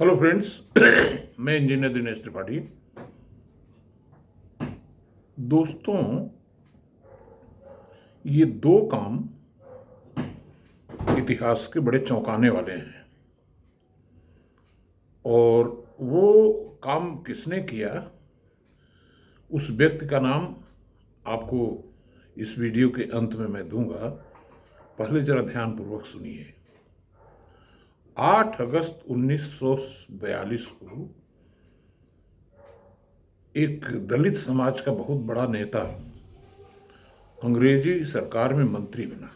Hello friends. मैं engineer Dinesh Tripathi. दोस्तों, ये दो काम इतिहास के बड़े चौंकाने वाले हैं और वो काम किसने किया, उस व्यक्ति का नाम आपको इस वीडियो के अंत में मैं दूंगा। पहले जरा ध्यानपूर्वक सुनिए। 8 अगस्त 1942 को एक दलित समाज का बहुत बड़ा नेता अंग्रेजी सरकार में मंत्री बना।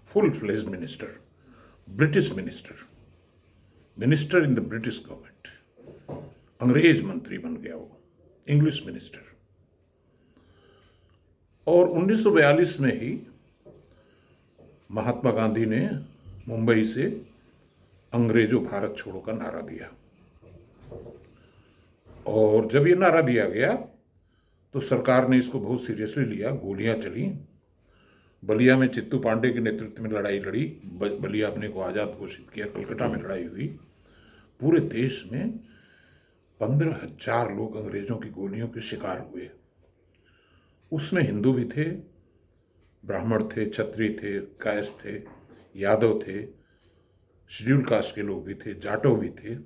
Full fledged minister, British minister in the British government, अंग्रेज मंत्री बन गया वो, इंग्लिश मिनिस्टर। और 1942 में ही महात्मा गांधी ने मुंबई से अंग्रेजों भारत छोड़ो का नारा दिया। और जब ये नारा दिया गया तो सरकार ने इसको बहुत सीरियसली लिया। गोलियां चली। बलिया में चित्तू पांडे के नेतृत्व में लड़ाई लड़ी। बलिया अपने को आज़ाद घोषित किया। कलकत्ता में लड़ाई हुई। पूरे देश में 15,000 लोग अंग्रेजों की गोलियों के शिकार हुए। उसमें हिंदू भी थे, ब्राह्मण थे, क्षत्रिय थे, कायस्थ थे, यादव थे, शेड्यूल कास्ट के लोग भी थे, जाटो भी थे।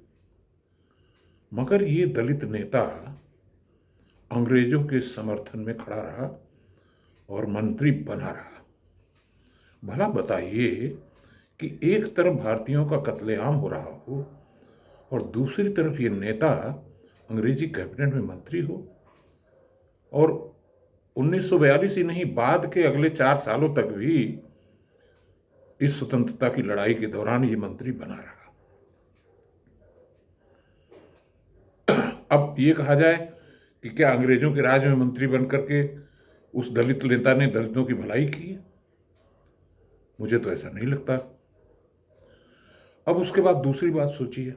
मगर ये दलित नेता अंग्रेजों के समर्थन में खड़ा रहा और मंत्री बना रहा। भला बताइए कि एक तरफ भारतीयों का कत्लेआम हो रहा हो और दूसरी तरफ ये नेता अंग्रेजी कैबिनेट में मंत्री हो, और 1942 ही नहीं, बाद के अगले 4 सालों तक भी इस स्वतंत्रता की लड़ाई के दौरान ये मंत्री बना रहा। अब ये कहा जाए कि क्या अंग्रेजों के राज में मंत्री बनकर के उस दलित नेता ने दलितों की भलाई की? मुझे तो ऐसा नहीं लगता। अब उसके बाद दूसरी बात सोचिए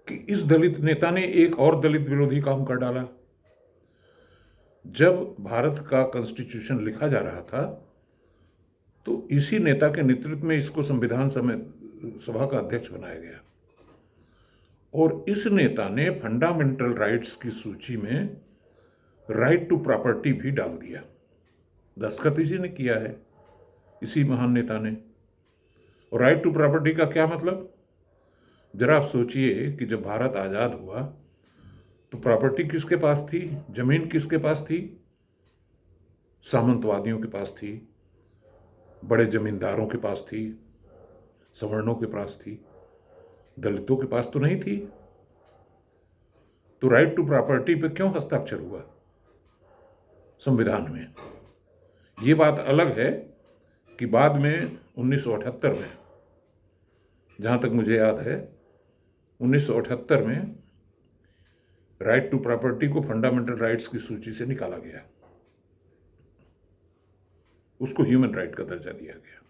कि इस दलित नेता ने एक और दलित विरोधी काम कर डाला। जब भारत का कॉन्स्टिट्यूशन लिखा जा रहा था तो इसी नेता के नेतृत्व में इसको संविधान सभा का अध्यक्ष बनाया गया और इस नेता ने फंडामेंटल राइट्स की सूची में राइट टू प्रॉपर्टी भी डाल दिया। दस्तखत इसी ने किया है, इसी महान नेता ने। और राइट टू प्रॉपर्टी का क्या मतलब? जरा आप सोचिए कि जब भारत आज़ाद हुआ तो प्रॉपर्टी किसके पास थी? जमीन किसके पास थी? सामंतवादियों के पास थी, बड़े जमींदारों के पास थी, सवर्णों के पास थी, दलितों के पास तो नहीं थी। तो राइट टू प्रॉपर्टी पे क्यों हस्ताक्षर हुआ संविधान में? ये बात अलग है कि बाद में 1978 में, जहां तक मुझे याद है, 1978 में राइट टू प्रॉपर्टी को फंडामेंटल राइट्स की सूची से निकाला गया, उसको ह्यूमन राइट का दर्जा दिया गया।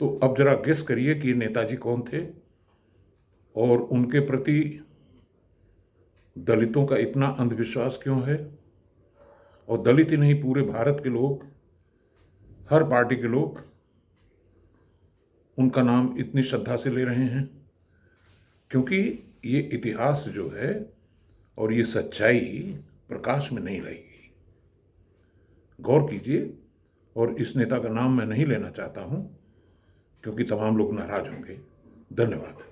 तो अब जरा गेस करिए कि ये नेताजी कौन थे और उनके प्रति दलितों का इतना अंधविश्वास क्यों है? और दलित ही नहीं, पूरे भारत के लोग, हर पार्टी के लोग उनका नाम इतनी श्रद्धा से ले रहे हैं, क्योंकि ये इतिहास जो है और ये सच्चाई प्रकाश में नहीं लाएगी। गौर कीजिए। और इस नेता का नाम मैं नहीं लेना चाहता हूं क्योंकि तमाम लोग नाराज होंगे। धन्यवाद।